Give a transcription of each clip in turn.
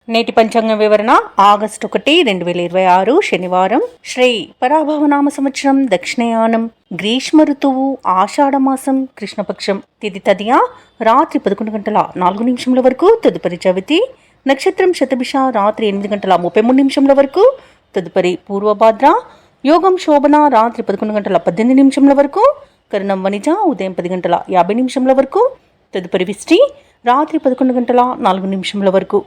నేటి పంచాంగ వివరణ ఆగస్టు 1, 2026 శనివారం. శ్రీ పరాభవనామ సంవత్సరం, దక్షిణయానం, గ్రీష్మ ఋతువు, ఆషాఢమాసం, కృష్ణపక్షం. తిథి తదియ రాత్రి 11:04 వరకు, తదుపరి చవితి. నక్షత్రం శతభిష రాత్రి 8:33 వరకు, తదుపరి పూర్వభాద్ర. యోగం శోభన రాత్రి 11:18 వరకు, కరణం వనిజ ఉదయం 10:50 వరకు, తదుపరి విష్టి రాత్రి 11:04 వరకు.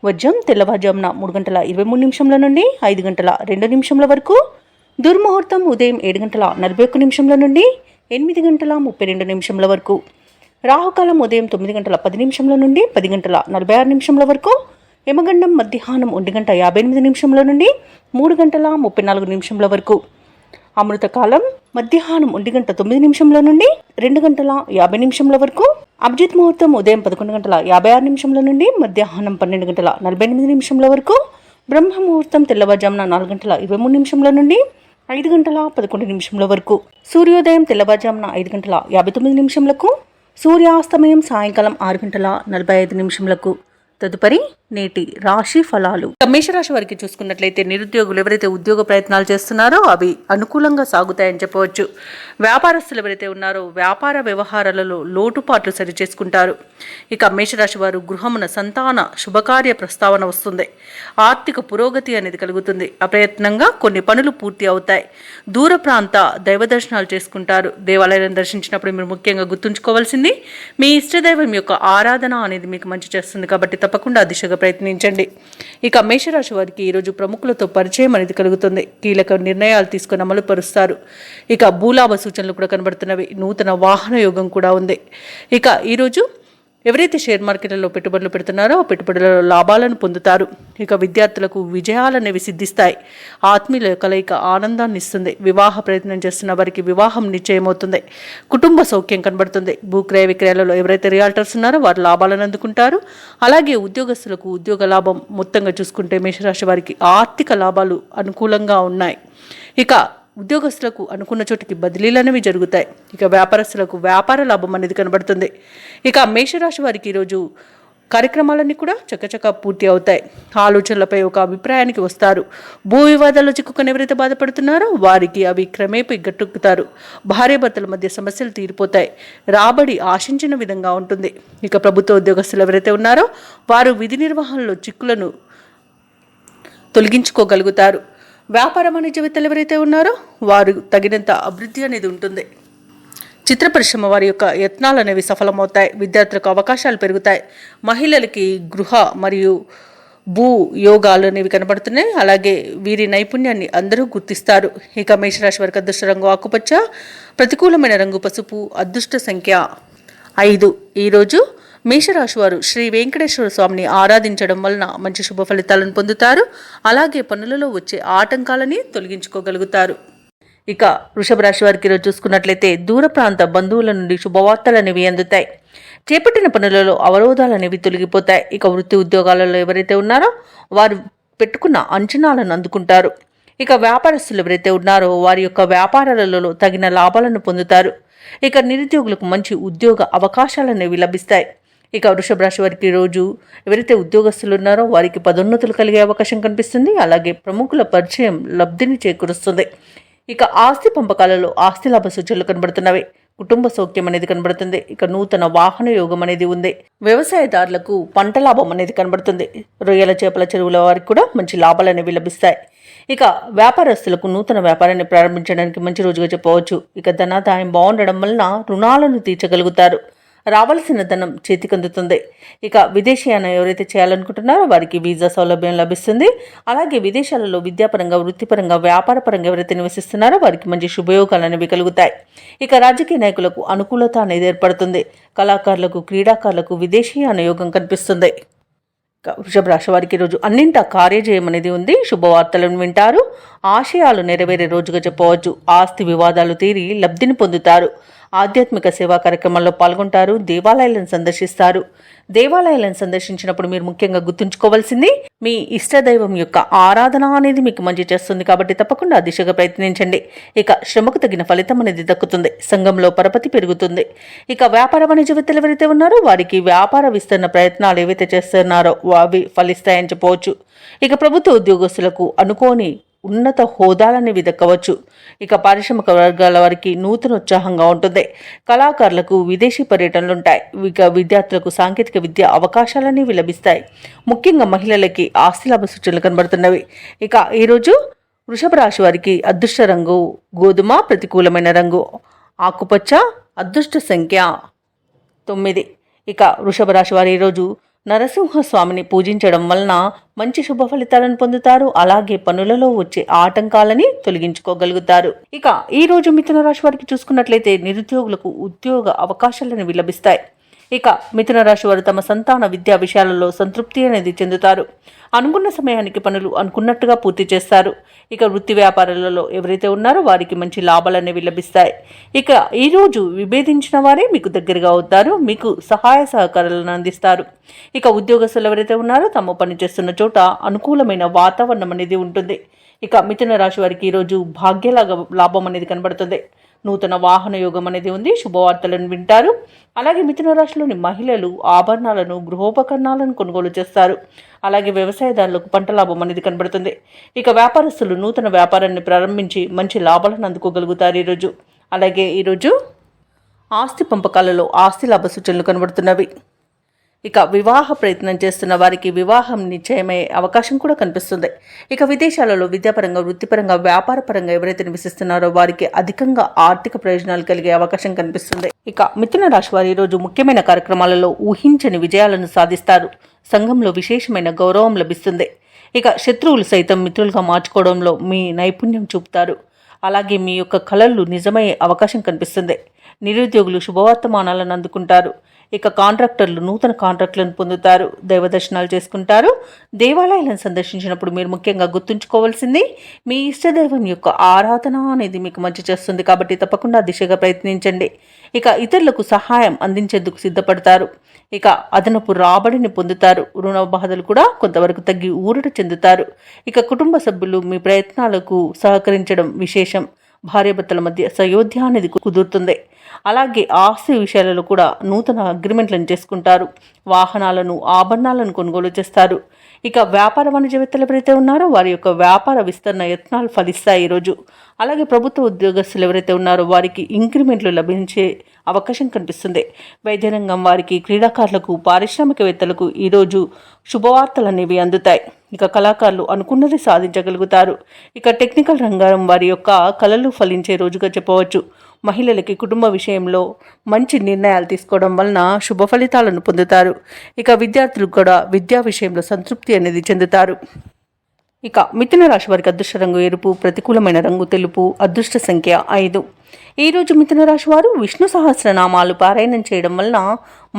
వజ్రం తెల్లవారుజామున 3:23 నుండి 5:02 వరకు. దుర్ముహూర్తం ఉదయం 7:41 నుండి 8:32 వరకు. రాహుకాలం ఉదయం 9:10 నుండి 10:46 వరకు. యమగండం మధ్యాహ్నం 1:58 నుండి 3:34 వరకు. అమృతకాలం మధ్యాహ్నం 1:09 నుండి 2:50 వరకు. అభిజిత్ ముహూర్తం ఉదయం 11:56 నుండి మధ్యాహ్నం 12:48 వరకు. బ్రహ్మ ముహూర్తం తెల్లవారుజామున 4:23 నుండి 5:11 వరకు. సూర్యోదయం తెల్లవారుజామున 5:59. సూర్యాస్తమయం సాయంకాలం 6:45. తదుపరి నేటి రాశి ఫలాలు. మేషరాశి వారికి చూసుకున్నట్లయితే నిరుద్యోగులు ఎవరైతే ఉద్యోగ ప్రయత్నాలు చేస్తున్నారో అవి అనుకూలంగా సాగుతాయని చెప్పవచ్చు. వ్యాపారస్తులు ఎవరైతే ఉన్నారో వ్యాపార వ్యవహారాలలో లోటుపాట్లు సరిచేసుకుంటారు. ఇక మేషరాశి వారు గృహమున సంతాన శుభకార్య ప్రస్తావన వస్తుంది. ఆర్థిక పురోగతి అనేది కలుగుతుంది. అప్రయత్నంగా కొన్ని పనులు పూర్తి అవుతాయి. దూర ప్రాంత దైవ దర్శనాలు చేసుకుంటారు. దేవాలయాలను దర్శించినప్పుడు మీరు ముఖ్యంగా గుర్తుంచుకోవాల్సింది మీ ఇష్టదైవం యొక్క ఆరాధన అనేది మీకు మంచి చేస్తుంది. కాబట్టి తప్పకుండా ఆ దిశగా ప్రయత్నించండి. ఇక మేషరాశి వారికి ఈరోజు ప్రముఖులతో పరిచయం అనేది కలుగుతుంది. కీలక నిర్ణయాలు తీసుకుని అమలు పరుస్తారు. ఇక భూలాభ సూచనలు కూడా కనబడుతున్నవి. నూతన వాహన యోగం కూడా ఉంది. ఇక ఈరోజు ఎవరైతే షేర్ మార్కెట్లలో పెట్టుబడులు పెడుతున్నారో ఆ పెట్టుబడులలో లాభాలను పొందుతారు. ఇక విద్యార్థులకు విజయాలనేవి సిద్ధిస్తాయి. ఆత్మీయుల కలయిక ఆనందాన్ని ఇస్తుంది. వివాహ ప్రయత్నం చేస్తున్న వారికి వివాహం నిశ్చయమవుతుంది. కుటుంబ సౌఖ్యం కనబడుతుంది. భూక్రయ విక్రయాలలో ఎవరైతే రియాల్టర్స్ ఉన్నారో వారు లాభాలను అందుకుంటారు. అలాగే ఉద్యోగస్తులకు ఉద్యోగ లాభం. మొత్తంగా చూసుకుంటే మేషరాశి వారికి ఆర్థిక లాభాలు అనుకూలంగా ఉన్నాయి. ఇక ఉద్యోగస్తులకు అనుకున్న చోటికి బదిలీలు అనేవి జరుగుతాయి. ఇక వ్యాపారస్తులకు వ్యాపార లాభం అనేది కనబడుతుంది. ఇక మేషరాశి వారికి ఈరోజు కార్యక్రమాలన్నీ కూడా చక్కచక్క పూర్తి అవుతాయి. ఆలోచనలపై ఒక అభిప్రాయానికి వస్తారు. భూ వివాదాల్లో చిక్కుకొని ఎవరైతే బాధపడుతున్నారో వారికి అవి క్రమేపీ గట్టెక్కుతారు. భార్యాభర్తల మధ్య సమస్యలు తీరిపోతాయి. రాబడి ఆశించిన విధంగా ఉంటుంది. ఇక ప్రభుత్వ ఉద్యోగస్తులు ఎవరైతే ఉన్నారో వారు విధి నిర్వహణలో చిక్కులను తొలగించుకోగలుగుతారు. వ్యాపార వాణిజ్యవేత్తలు ఎవరైతే ఉన్నారో వారు తగినంత అభివృద్ధి అనేది ఉంటుంది. చిత్ర పరిశ్రమ వారి యొక్క యత్నాలు అనేవి సఫలమవుతాయి. విద్యార్థులకు అవకాశాలు పెరుగుతాయి. మహిళలకి గృహ మరియు భూ యోగాలు అనేవి కనబడుతున్నాయి. అలాగే వీరి నైపుణ్యాన్ని అందరూ గుర్తిస్తారు. ఇక మేషరాశి వారికి అదృష్ట రంగు ఆకుపచ్చ, ప్రతికూలమైన రంగు పసుపు, అదృష్ట సంఖ్య 5. ఈరోజు మేషరాశి వారు శ్రీ వెంకటేశ్వర స్వామిని ఆరాధించడం వలన మంచి శుభ ఫలితాలను పొందుతారు. అలాగే పనులలో వచ్చే ఆటంకాలని తొలగించుకోగలుగుతారు. ఇక వృషభ రాశి వారికి ఈరోజు చూసుకున్నట్లయితే దూర ప్రాంత బంధువుల నుండి శుభవార్తలు అనేవి అందుతాయి. చేపట్టిన పనులలో అవరోధాలు అనేవి తొలగిపోతాయి. ఇక వృత్తి ఉద్యోగాలలో ఎవరైతే ఉన్నారో వారు పెట్టుకున్న అంచనాలను అందుకుంటారు. ఇక వ్యాపారస్తులు ఎవరైతే ఉన్నారో వారి యొక్క వ్యాపారాలలో తగిన లాభాలను పొందుతారు. ఇక నిరుద్యోగులకు మంచి ఉద్యోగ అవకాశాలు అనేవి లభిస్తాయి. ఇక వృషభ రాశి వారికి రోజు ఎవరైతే ఉద్యోగస్తులు ఉన్నారో వారికి పదోన్నతులు కలిగే అవకాశం కనిపిస్తుంది. అలాగే ప్రముఖుల పరిచయం లబ్ధిని చేకూరుస్తుంది. ఇక ఆస్తి పంపకాలలో ఆస్తి లాభ సూచనలు కనబడుతున్నవి. కుటుంబ సౌఖ్యం అనేది కనబడుతుంది. ఇక నూతన వాహన యోగం అనేది ఉంది. వ్యవసాయదారులకు పంట లాభం అనేది కనబడుతుంది. రొయ్యల చేపల చెరువుల వారికి కూడా మంచి లాభాలు అనేవి లభిస్తాయి. ఇక వ్యాపారస్తులకు నూతన వ్యాపారాన్ని ప్రారంభించడానికి మంచి రోజుగా చెప్పవచ్చు. ఇక ధనాదాయం బాగుండడం వలన రుణాలను తీర్చగలుగుతారు. రావాల్సిన ధనం చేతికందుతుంది. ఇక విదేశీయానం ఎవరైతే చేయాలనుకుంటున్నారో వారికి వీసా సౌలభ్యం లభిస్తుంది. అలాగే విదేశాలలో విద్యాపరంగా, వృత్తిపరంగా, వ్యాపారపరంగా ఎవరైతే నివసిస్తున్నారో వారికి మంచి శుభయోగాలు అనేవి కలుగుతాయి. ఇక రాజకీయ నాయకులకు అనుకూలత అనేది ఏర్పడుతుంది. కళాకారులకు, క్రీడాకారులకు విదేశీయాన యోగం కనిపిస్తుంది. వృషభ రాశి వారికి రోజు అన్నింటా కార్యజయం అనేది ఉంది. శుభవార్తలను వింటారు. ఆశయాలు నెరవేరే రోజుగా చెప్పవచ్చు. ఆస్తి వివాదాలు తీరి లబ్ధిని పొందుతారు. ఆధ్యాత్మిక సేవా కార్యక్రమాల్లో పాల్గొంటారు. దేవాలయాలను సందర్శిస్తారు. దేవాలయాలను సందర్శించినప్పుడు మీరు ముఖ్యంగా గుర్తుంచుకోవాల్సింది మీ ఇష్టదైవం యొక్క ఆరాధన అనేది మీకు మంచి చేస్తుంది కాబట్టి తప్పకుండా ఆ దిశగా ప్రయత్నించండి. ఇక శ్రమకు తగిన ఫలితం అనేది దక్కుతుంది. సంఘంలో పరపతి పెరుగుతుంది. ఇక వ్యాపార వాణిజ్యవేత్తలు ఎవరైతే ఉన్నారో వారికి వ్యాపార విస్తరణ ప్రయత్నాలు ఏవైతే చేస్తున్నారో అవి ఫలిస్తాయని చెప్పవచ్చు. ఇక ప్రభుత్వ ఉద్యోగస్తులకు అనుకోని ఉన్నత హోదాలనేవి దక్కవచ్చు. ఇక పారిశ్రామిక వర్గాల వారికి నూతన ఉత్సాహంగా ఉంటుంది. కళాకారులకు విదేశీ పర్యటనలుంటాయి. ఇక విద్యార్థులకు సాంకేతిక విద్య అవకాశాలనేవి లభిస్తాయి. ముఖ్యంగా మహిళలకి ఆస్తి లాభ సూచనలు కనబడుతున్నవి. ఇక ఈరోజు వృషభ రాశి వారికి అదృష్ట రంగు గోధుమ, ప్రతికూలమైన రంగు ఆకుపచ్చ, అదృష్ట సంఖ్య 9. ఇక వృషభ రాశి వారు ఈరోజు నరసింహస్వామిని పూజించడం వలన మంచి శుభ ఫలితాలను పొందుతారు. అలాగే పనులలో వచ్చే ఆటంకాలని తొలగించుకోగలుగుతారు. ఇక ఈ రోజు మిథున రాశి వారికి చూసుకున్నట్లయితే నిరుద్యోగులకు ఉద్యోగ అవకాశాలను లభిస్తాయి. ఇక మిథున రాశి వారు తమ సంతాన విద్యా విషయాలలో సంతృప్తి అనేది చెందుతారు. అనుకున్న సమయానికి పనులు అనుకున్నట్టుగా పూర్తి చేస్తారు. ఇక వృత్తి వ్యాపారాలలో ఎవరైతే ఉన్నారో వారికి మంచి లాభాలు అనేవి లభిస్తాయి. ఇక ఈరోజు విభేదించిన వారే మీకు దగ్గరగా అవుతారు. మీకు సహాయ సహకారాలను అందిస్తారు. ఇక ఉద్యోగస్తులు ఎవరైతే ఉన్నారో తమ పని చేస్తున్న చోట అనుకూలమైన వాతావరణం అనేది ఉంటుంది. ఇక మిథున రాశి వారికి ఈరోజు భాగ్యలాగా లాభం అనేది కనబడుతుంది. నూతన వాహన యోగం అనేది ఉంది. శుభవార్తలను వింటారు. అలాగే మిథున రాశిలోని మహిళలు ఆభరణాలను, గృహోపకరణాలను కొనుగోలు చేస్తారు. అలాగే వ్యవసాయదారులకు పంట లాభం అనేది కనబడుతుంది. ఇక వ్యాపారస్తులు నూతన వ్యాపారాన్ని ప్రారంభించి మంచి లాభాలను అందుకోగలుగుతారు ఈరోజు. అలాగే ఈరోజు ఆస్తి పంపకాలలో ఆస్తి లాభ సూచనలు కనబడుతున్నవి. ఇక వివాహ ప్రయత్నం చేస్తున్న వారికి వివాహం నిశ్చయమయ్యే అవకాశం కూడా కనిపిస్తుంది. ఇక విదేశాలలో విద్యాపరంగా, వృత్తిపరంగా, వ్యాపారపరంగా ఎవరైతే నివసిస్తున్నారో వారికి అధికంగా ఆర్థిక ప్రయోజనాలు కలిగే అవకాశం కనిపిస్తుంది. ఇక మిథున రాశి వారు ఈరోజు ముఖ్యమైన కార్యక్రమాలలో ఊహించని విజయాలను సాధిస్తారు. సంఘంలో విశేషమైన గౌరవం లభిస్తుంది. ఇక శత్రువులు సైతం మిత్రులుగా మార్చుకోవడంలో మీ నైపుణ్యం చూపుతారు. అలాగే మీ యొక్క కలలు నిజమయ్యే అవకాశం కనిపిస్తుంది. నిరుద్యోగులు శుభవర్తమానాలను అందుకుంటారు. ఇక కాంట్రాక్టర్లు నూతన కాంట్రాక్టులను పొందుతారు. దైవ దర్శనాలు చేసుకుంటారు. దేవాలయాలను సందర్శించినప్పుడు మీరు ముఖ్యంగా గుర్తుంచుకోవాల్సింది మీ ఇష్టదైవం యొక్క ఆరాధన అనేది మీకు మంచి చేస్తుంది కాబట్టి తప్పకుండా దిశగా ప్రయత్నించండి. ఇక ఇతరులకు సహాయం అందించేందుకు సిద్ధపడతారు. ఇక అదనపు రాబడిని పొందుతారు. రుణ బాధలు కూడా కొంతవరకు తగ్గి ఊరట చెందుతారు. ఇక కుటుంబ సభ్యులు మీ ప్రయత్నాలకు సహకరించడం విశేషం. భార్యాభర్తల మధ్య సయోధ్య అనేది కుదురుతుంది. అలాగే ఆస్తి విషయాలలో కూడా నూతన అగ్రిమెంట్లను చేసుకుంటారు. వాహనాలను, ఆభరణాలను కొనుగోలు చేస్తారు. ఇక వ్యాపార వాణిజ్యవేత్తలు ఎవరైతే ఉన్నారో వారి యొక్క వ్యాపార విస్తరణ యత్నాలు ఫలిస్తాయి ఈరోజు. అలాగే ప్రభుత్వ ఉద్యోగస్తులు ఎవరైతే ఉన్నారో వారికి ఇంక్రిమెంట్లు లభించే అవకాశం కనిపిస్తుంది. వైద్య రంగం వారికి, క్రీడాకారులకు, పారిశ్రామికవేత్తలకు ఈరోజు శుభవార్తలు అనేవి అందుతాయి. ఇక కళాకారులు అనుకున్నది సాధించగలుగుతారు. ఇక టెక్నికల్ రంగం వారి యొక్క కళలు ఫలించే రోజుగా చెప్పవచ్చు. మహిళలకి కుటుంబ విషయంలో మంచి నిర్ణయాలు తీసుకోవడం వలన శుభ ఫలితాలను పొందుతారు. ఇక విద్యార్థులు కూడా విద్యా విషయంలో సంతృప్తి అనేది చెందుతారు. ఇక మిథున రాశి వారికి అదృష్ట రంగు ఎరుపు, ప్రతికూలమైన రంగు తెలుపు, అదృష్ట సంఖ్య 5. ఈరోజు మిథున రాశి వారు విష్ణు సహస్రనామాలు పారాయణం చేయడం వలన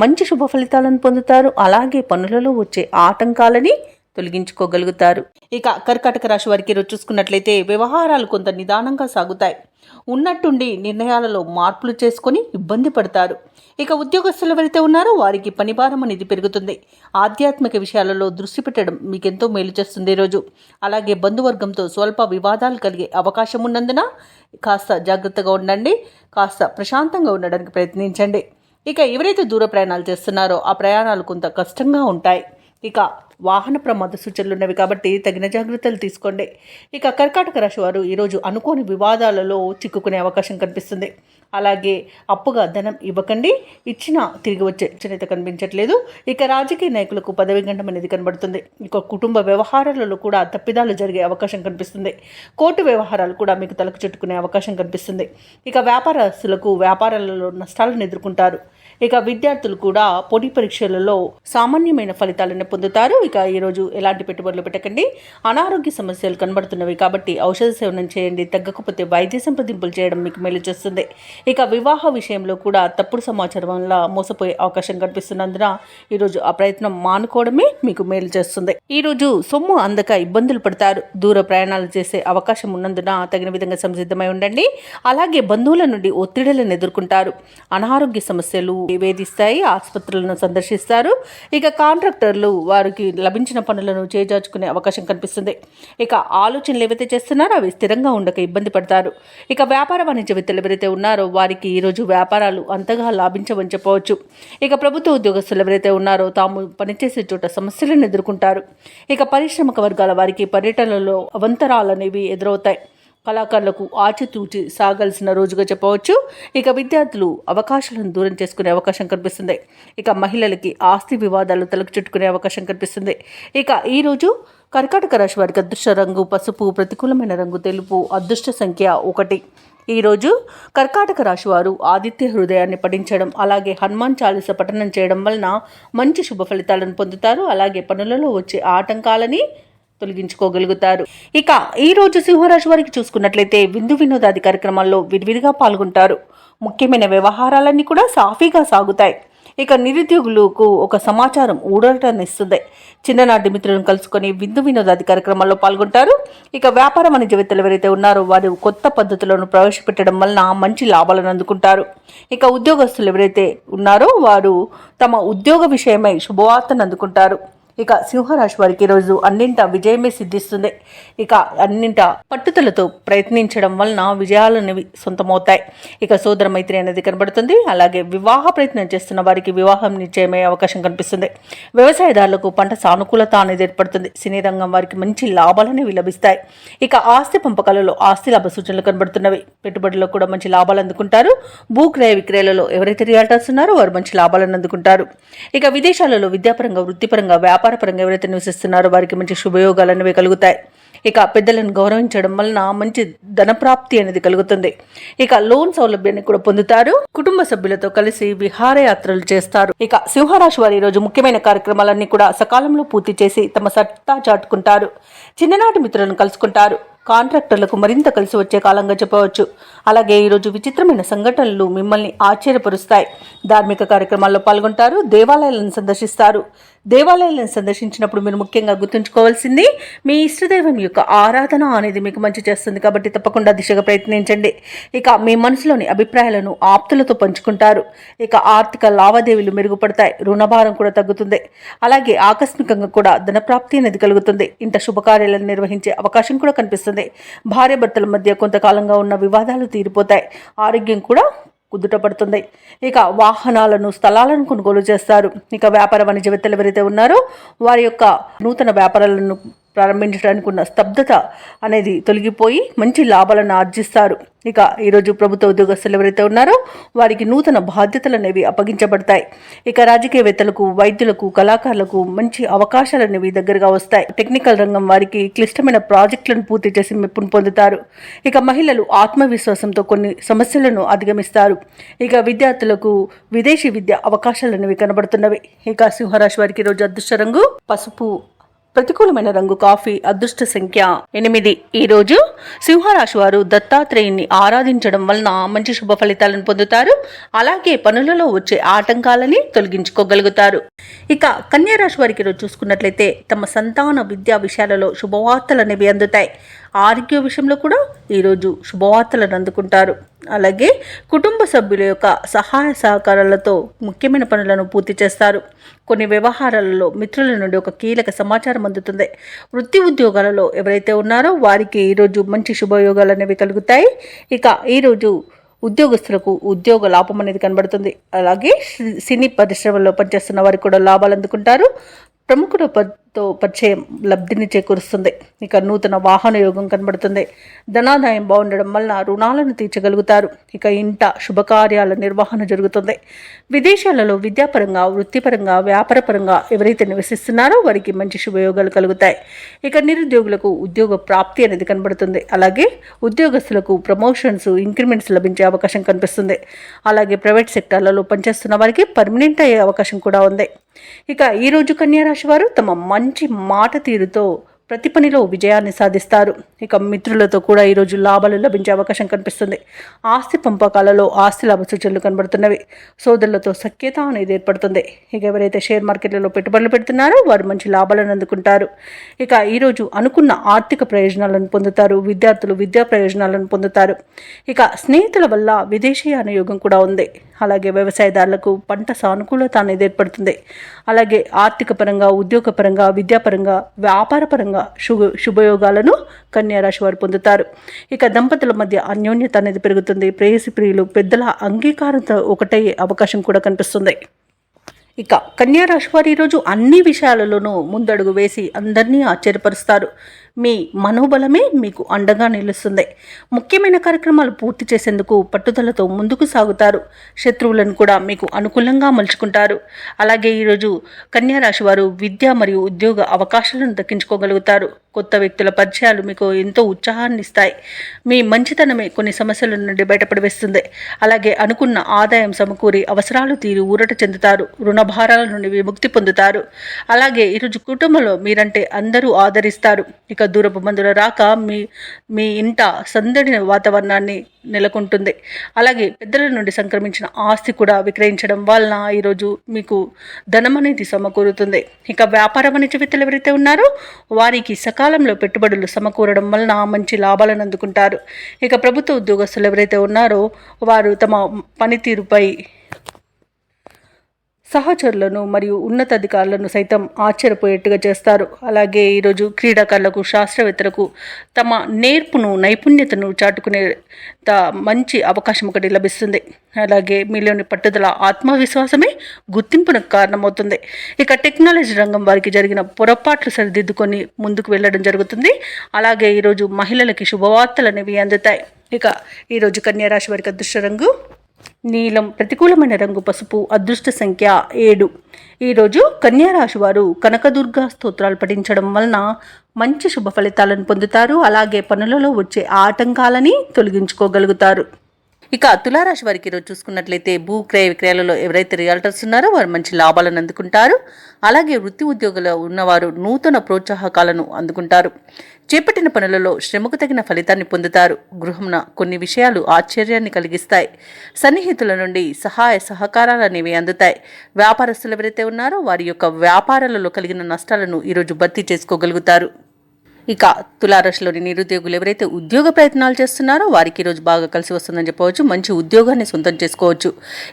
మంచి శుభ ఫలితాలను పొందుతారు. అలాగే పనులలో వచ్చే ఆటంకాలని తొలగించుకోగలుగుతారు. ఇక కర్కాటక రాశి వారికి ఈరోజు చూసుకున్నట్లయితే వ్యవహారాలు కొంత నిదానంగా సాగుతాయి. ఉన్నట్టుండి నిర్ణయాలలో మార్పులు చేసుకొని ఇబ్బంది పడతారు. ఇక ఉద్యోగస్తులు ఎవరైతే ఉన్నారో వారికి పనిభారం అనేది పెరుగుతుంది. ఆధ్యాత్మిక విషయాలలో దృష్టి పెట్టడం మీకెంతో మేలు చేస్తుంది ఈరోజు. అలాగే బంధువర్గంతో స్వల్ప వివాదాలు కలిగే అవకాశం ఉన్నందున కాస్త జాగ్రత్తగా ఉండండి. కాస్త ప్రశాంతంగా ఉండడానికి ప్రయత్నించండి. ఇక ఎవరైతే దూర ప్రయాణాలు చేస్తున్నారో ఆ ప్రయాణాలు కొంత కష్టంగా ఉంటాయి. ఇక వాహన ప్రమాద సూచనలు ఉన్నవి కాబట్టి తగిన జాగ్రత్తలు తీసుకోండి. ఇక కర్కాటక రాశి వారు ఈరోజు అనుకోని వివాదాలలో చిక్కుకునే అవకాశం కనిపిస్తుంది. అలాగే అప్పుగా ధనం ఇవ్వకండి. ఇచ్చినా తిరిగి వచ్చే చరిత కనిపించట్లేదు. ఇక రాజకీయ నాయకులకు పదవి గండం అనేది కనబడుతుంది. ఇక కుటుంబ వ్యవహారాలలో కూడా తప్పిదాలు జరిగే అవకాశం కనిపిస్తుంది. కోర్టు వ్యవహారాలు కూడా మీకు తలకు చుట్టుకునే అవకాశం కనిపిస్తుంది. ఇక వ్యాపారస్తులకు వ్యాపారాలలో నష్టాలను ఎదుర్కొంటారు. ఇక విద్యార్థులు కూడా పోటీ పరీక్షలలో సామాన్యమైన ఫలితాలను పొందుతారు. ఇక ఈరోజు ఎలాంటి పెట్టుబడులు పెట్టకండి. అనారోగ్య సమస్యలు కనబడుతున్నవి కాబట్టి ఔషధ సేవనం చేయండి. తగ్గకపోతే వైద్య సంప్రదింపులు చేయడం మీకు మేలు చేస్తుంది. ఇక వివాహ విషయంలో కూడా తప్పుడు సమాచారం వల్ల మోసపోయే అవకాశం కనిపిస్తున్నందున ఈరోజు ఆ ప్రయత్నం మానుకోవడమే మీకు మేలు చేస్తుంది. ఈరోజు సొమ్ము అందక ఇబ్బందులు పడతారు. దూర ప్రయాణాలు చేసే అవకాశం ఉన్నందున తగిన విధంగా సంసిద్ధమై ఉండండి. అలాగే బంధువుల నుండి ఒత్తిడులను ఎదుర్కొంటారు. అనారోగ్య సమస్యలు వేధిస్తాయి. ఆసుపత్రులను సందర్శిస్తారు. ఇక కాంట్రాక్టర్లు వారికి లభించిన పనులను చేజార్చుకునే అవకాశం కనిపిస్తుంది. ఇక ఆలోచనలు ఏవైతే చేస్తున్నారో అవి స్థిరంగా ఉండక ఇబ్బంది పడతారు. ఇక వ్యాపార వాణిజ్యవేత్తలు ఎవరైతే ఉన్నారో వారికి ఈరోజు వ్యాపారాలు అంతగా లాభించవని చెప్పవచ్చు. ఇక ప్రభుత్వ ఉద్యోగస్తులు ఎవరైతే ఉన్నారో తాము పనిచేసే చోట సమస్యలను ఎదుర్కొంటారు. ఇక పారిశ్రామిక వర్గాల వారికి పర్యటనలో అవంతరాలనేవి ఎదురవుతాయి. కళాకారులకు ఆచితూచి సాగాల్సిన రోజుగా చెప్పవచ్చు. ఇక విద్యార్థులు అవకాశాలను దూరం చేసుకునే అవకాశం కనిపిస్తుంది. ఇక మహిళలకి ఆస్తి వివాదాలు తలకు చుట్టుకునే అవకాశం కనిపిస్తుంది. ఇక ఈరోజు కర్కాటక రాశి వారికి అదృష్ట రంగు పసుపు, ప్రతికూలమైన రంగు తెలుపు, అదృష్ట సంఖ్య 1. ఈరోజు కర్కాటక రాశి వారు ఆదిత్య హృదయాన్ని పఠించడం, అలాగే హనుమాన్ చాలీస పఠనం చేయడం వలన మంచి శుభ ఫలితాలను పొందుతారు. అలాగే పనులలో వచ్చే ఆటంకాలని తొలగించుకోగలుగుతారు. ఇక ఈ రోజు సింహరాశి వారికి చూసుకున్నట్లయితే విందు వినోదాది కార్యక్రమాల్లో విరివిరిగా పాల్గొంటారు. ముఖ్యమైన వ్యవహారాలన్నీ కూడా సాఫీగా సాగుతాయి. ఇక నిరుద్యోగులకు ఒక సమాచారం ఊరటనిస్తుంది. చిన్ననాటి మిత్రులను కలుసుకొని విందు వినోదాది కార్యక్రమాల్లో పాల్గొంటారు. ఇక వ్యాపార వాణిజ్యవేత్తలు ఎవరైతే ఉన్నారో వారు కొత్త పద్ధతులను ప్రవేశపెట్టడం వలన మంచి లాభాలను అందుకుంటారు. ఇక ఉద్యోగస్తులు ఎవరైతే ఉన్నారో వారు తమ ఉద్యోగ విషయమై శుభవార్తను అందుకుంటారు. ఇక సింహరాశి వారికి ఈరోజు అన్నింట విజయమే సిద్ధిస్తుంది. ఇక అన్నింట పట్టుదలతో ప్రయత్నించడం వలన విజయాలు అనేవి సొంతమవుతాయి. ఇక సోదర మైత్రి అనేది కనబడుతుంది. అలాగే వివాహ ప్రయత్నం చేస్తున్న వారికి వివాహం నిశ్చయమయ్యే అవకాశం కనిపిస్తుంది. వ్యవసాయదారులకు పంట సానుకూలత అనేది ఏర్పడుతుంది. సినీ రంగం వారికి మంచి లాభాలనేవి లభిస్తాయి. ఇక ఆస్తి పంపకాలలో ఆస్తి లాభ సూచనలు కనబడుతున్నవి. పెట్టుబడుల్లో కూడా మంచి లాభాలు అందుకుంటారు. భూక్రయ విక్రయాలలో ఎవరైతే రియాల్టర్స్ ఉన్నారో వారు మంచి లాభాలను అందుకుంటారు. ఇక విదేశాలలో విద్యాపరంగా వృత్తిపరంగా వ్యాపారపరంగా ఎవరైతే నివసిస్తున్నారో వారికి మంచి శుభయోగాలు అనేవి కలుగుతాయి. ఇక పెద్దలను గౌరవించడం వలన మంచి ధనప్రాప్తి అనేది కలుగుతుంది. ఇక లోన్ సౌలభ్యాన్ని కూడా పొందుతారు. కుటుంబ సభ్యులతో కలిసి విహారయాత్రలు చేస్తారు. ఇక సింహరాశి వారి ఈరోజు ముఖ్యమైన కార్యక్రమాలన్నీ కూడా సకాలంలో పూర్తి చేసి తమ సత్తా చాటుకుంటారు. చిన్ననాటి మిత్రులను కలుసుకుంటారు. కాంట్రాక్టర్లకు మరింత కలిసి వచ్చే కాలంగా చెప్పవచ్చు. అలాగే ఈరోజు విచిత్రమైన సంఘటనలు మిమ్మల్ని ఆశ్చర్యపరుస్తాయి. ధార్మిక కార్యక్రమాల్లో పాల్గొంటారు. దేవాలయాలను సందర్శిస్తారు. దేవాలయాలను సందర్శించినప్పుడు మీరు ముఖ్యంగా గుర్తుంచుకోవాల్సింది మీ ఇష్టదైవం యొక్క ఆరాధన అనేది మీకు మంచి చేస్తుంది. కాబట్టి తప్పకుండా దిశగా ప్రయత్నించండి. ఇక మీ మనసులోని అభిప్రాయాలను ఆప్తులతో పంచుకుంటారు. ఇక ఆర్థిక లావాదేవీలు మెరుగుపడతాయి. రుణభారం కూడా తగ్గుతుంది. అలాగే ఆకస్మికంగా కూడా ధనప్రాప్తి అనేది కలుగుతుంది. ఇంత శుభకార్యాలను నిర్వహించే అవకాశం కూడా కనిపిస్తుంది. భార్యాభర్తల మధ్య కొంతకాలంగా ఉన్న వివాదాలు తీరిపోతాయి. ఆరోగ్యం కూడా కుదుటపడుతుంది. ఇక వాహనాలను స్థలాలను కొనుగోలు చేస్తారు. ఇక వ్యాపార వాణిజ్యవేత్తలు ఎవరైతే ఉన్నారో వారి యొక్క నూతన వ్యాపారాలను ప్రారంభించడానికి ఉన్న స్తబ్దత అనేది తొలగిపోయి మంచి లాభాలను ఆర్జిస్తారు. ఇక ఈరోజు ప్రభుత్వ ఉద్యోగస్తులు ఎవరైతే ఉన్నారో వారికి నూతన బాధ్యతలు అనేవి అప్పగించబడతాయి. ఇక రాజకీయవేత్తలకు, వైద్యులకు, కళాకారులకు మంచి అవకాశాలు అనేవి దగ్గరగా వస్తాయి. టెక్నికల్ రంగం వారికి క్లిష్టమైన ప్రాజెక్టులను పూర్తి చేసి మెప్పును పొందుతారు. ఇక మహిళలు ఆత్మవిశ్వాసంతో కొన్ని సమస్యలను అధిగమిస్తారు. ఇక విద్యార్థులకు విదేశీ విద్య అవకాశాలు అనేవి కనబడుతున్నవి. ఇక సింహరాశి వారికి ఈరోజు అదృష్ట రంగు పసుపు, ప్రతికూలమైన రంగు కాఫీ, అదృష్ట సంఖ్య 8. ఈరోజు సింహరాశి వారు దత్తాత్రేయుని ఆరాధించడం వలన మంచి శుభ ఫలితాలను పొందుతారు. అలాగే పనులలో వచ్చే ఆటంకాలని తొలగించుకోగలుగుతారు. ఇక కన్యారాశి వారికి ఈరోజు చూసుకున్నట్లయితే తమ సంతాన విద్యా విషయాలలో శుభవార్తలు అనేవి అందుతాయి. ఆరోగ్య విషయంలో కూడా ఈరోజు శుభవార్తలను అందుకుంటారు. అలాగే కుటుంబ సభ్యుల యొక్క సహాయ సహకారాలతో ముఖ్యమైన పనులను పూర్తి చేస్తారు. కొన్ని వ్యవహారాలలో మిత్రుల నుండి ఒక కీలక సమాచారం అందుతుంది. వృత్తి ఉద్యోగాలలో ఎవరైతే ఉన్నారో వారికి ఈరోజు మంచి శుభయోగాలు అనేవి కలుగుతాయి. ఇక ఈరోజు ఉద్యోగస్తులకు ఉద్యోగ లాభం అనేది కనబడుతుంది. అలాగే సినీ పరిశ్రమలో పనిచేస్తున్న వారికి కూడా లాభాలు అందుకుంటారు. ప్రముఖులతో పరిచయం లబ్ధిని చేకూరుస్తుంది. ఇక నూతన వాహన యోగం కనబడుతుంది. ధనాదాయం బాగుండడం వల్ల రుణాలను తీర్చగలుగుతారు. ఇక ఇంట శుభకార్యాల నిర్వహణ జరుగుతుంది. విదేశాలలో విద్యాపరంగా, వృత్తిపరంగా, వ్యాపారపరంగా ఎవరైతే నివసిస్తున్నారో వారికి మంచి శుభయోగాలు కలుగుతాయి. ఇక నిరుద్యోగులకు ఉద్యోగ ప్రాప్తి అనేది కనబడుతుంది. అలాగే ఉద్యోగస్తులకు ప్రమోషన్స్, ఇంక్రిమెంట్స్ లభించే అవకాశం కనిపిస్తుంది. అలాగే ప్రైవేట్ సెక్టార్లలో పనిచేస్తున్న వారికి పర్మనెంట్ అయ్యే అవకాశం కూడా ఉంది. ఇక ఈరోజు కన్యా రాశి వారు తమ మంచి మాట తీరుతో ప్రతి పనిలో విజయాన్ని సాధిస్తారు. ఇక మిత్రులతో కూడా ఈరోజు లాభాలు లభించే అవకాశం కనిపిస్తుంది. ఆస్తి పంపకాలలో ఆస్తి లాభ సూచనలు కనబడుతున్నవి. సోదరులతో సఖ్యత అనేది ఏర్పడుతుంది. ఇక ఎవరైతే షేర్ మార్కెట్లలో పెట్టుబడులు పెడుతున్నారో వారు మంచి లాభాలను అందుకుంటారు. ఇక ఈరోజు అనుకున్న ఆర్థిక ప్రయోజనాలను పొందుతారు. విద్యార్థులు విద్యా ప్రయోజనాలను పొందుతారు. ఇక స్నేహితుల వల్ల విదేశీయాన యోగం కూడా ఉంది. అలాగే వ్యవసాయదారులకు పంట సానుకూలత అనేది ఏర్పడుతుంది. అలాగే ఆర్థిక పరంగా, ఉద్యోగపరంగా, విద్యాపరంగా, వ్యాపారపరంగా శుభయోగాలను కన్యా రాశి వారు పొందుతారు. ఇక దంపతుల మధ్య అన్యోన్యత అనేది పెరుగుతుంది. ప్రేయసి ప్రియులు పెద్దల అంగీకారంతో ఒకటయ్యే అవకాశం కూడా కనిపిస్తుంది. ఇక కన్యా రాశి వారు ఈరోజు అన్ని విషయాలలోనూ ముందడుగు వేసి అందరినీ ఆశ్చర్యపరుస్తారు. మీ మనోబలమే మీకు అండగా నిలుస్తుంది. ముఖ్యమైన కార్యక్రమాలు పూర్తి చేసేందుకు పట్టుదలతో ముందుకు సాగుతారు. శత్రువులను కూడా మీకు అనుకూలంగా మలుచుకుంటారు. అలాగే ఈరోజు కన్యా రాశి వారు విద్య మరియు ఉద్యోగ అవకాశాలను దక్కించుకోగలుగుతారు. కొత్త వ్యక్తుల పరిచయాలు మీకు ఎంతో ఉత్సాహాన్ని ఇస్తాయి. మీ మంచితనమే కొన్ని సమస్యల నుండి బయటపడివేస్తుంది. అలాగే అనుకున్న ఆదాయం సమకూరి అవసరాలు తీరి ఊరట చెందుతారు. రుణ భారాల నుండి విముక్తి పొందుతారు. అలాగే ఈరోజు కుటుంబంలో మీరంటే అందరూ ఆదరిస్తారు. ఇక దూరపు బంధువుల రాక మీ ఇంట సందడి వాతావరణాన్ని నెలకొంటుంది. అలాగే పెద్దల నుండి సంక్రమించిన ఆస్తి కూడా విక్రయించడం వలన ఈరోజు మీకు ధనం అనేది సమకూరుతుంది. ఇక వ్యాపార వాణిజ్యవేత్తలు ఎవరైతే ఉన్నారో వారికి సకాలంలో పెట్టుబడులు సమకూరడం వలన మంచి లాభాలను అందుకుంటారు. ఇక ప్రభుత్వ ఉద్యోగస్తులు ఎవరైతే ఉన్నారో వారు తమ పనితీరుపై సహచరులను మరియు ఉన్నతాధికారులను సైతం ఆశ్చర్యపోయేట్టుగా చేస్తారు. అలాగే ఈరోజు క్రీడాకారులకు, శాస్త్రవేత్తలకు తమ నేర్పును, నైపుణ్యతను చాటుకునే మంచి అవకాశం ఒకటి లభిస్తుంది. అలాగే మీలోని పట్టుదల, ఆత్మవిశ్వాసమే గుర్తింపునకు కారణమవుతుంది. ఇక టెక్నాలజీ రంగం వారికి జరిగిన పొరపాట్లు సరిదిద్దుకొని ముందుకు వెళ్ళడం జరుగుతుంది. అలాగే ఈరోజు మహిళలకి శుభవార్తలు అనేవి అందుతాయి. ఇక ఈరోజు కన్యా రాశి వారికి అదృష్ట రంగు నీలం, ప్రతికూలమైన రంగు పసుపు, అదృష్ట సంఖ్య 7. ఈరోజు కన్యా రాశి వారు కనకదుర్గా స్తోత్రాలు పఠించడం వలన మంచి శుభ ఫలితాలను పొందుతారు. అలాగే పనులలో వచ్చే ఆటంకాలని తొలగించుకోగలుగుతారు. ఇక తులారాశి వారికి ఈరోజు చూసుకున్నట్లయితే భూ క్రయ విక్రయాలలో ఎవరైతే రియల్టర్స్ ఉన్నారో వారు మంచి లాభాలను అందుకుంటారు. అలాగే వృత్తి ఉద్యోగులు ఉన్నవారు నూతన ప్రోత్సాహకాలను అందుకుంటారు. చేపట్టిన పనులలో శ్రమకు తగిన ఫలితాన్ని పొందుతారు. గృహంన కొన్ని విషయాలు ఆశ్చర్యాన్ని కలిగిస్తాయి. సన్నిహితుల నుండి సహాయ సహకారాలు అనేవి అందుతాయి. వ్యాపారస్తులు ఎవరైతే ఉన్నారో వారి యొక్క వ్యాపారాలలో కలిగిన నష్టాలను ఈరోజు భర్తీ చేసుకోగలుగుతారు. ఇక తులారాశిలోని నిరుద్యోగులు ఎవరైతే ఉద్యోగ ప్రయత్నాలు చేస్తున్నారో వారికి ఈరోజు బాగా కలిసి వస్తుందని చెప్పవచ్చు. మంచి ఉద్యోగాన్ని సొంతం చేసుకోవచ్చు.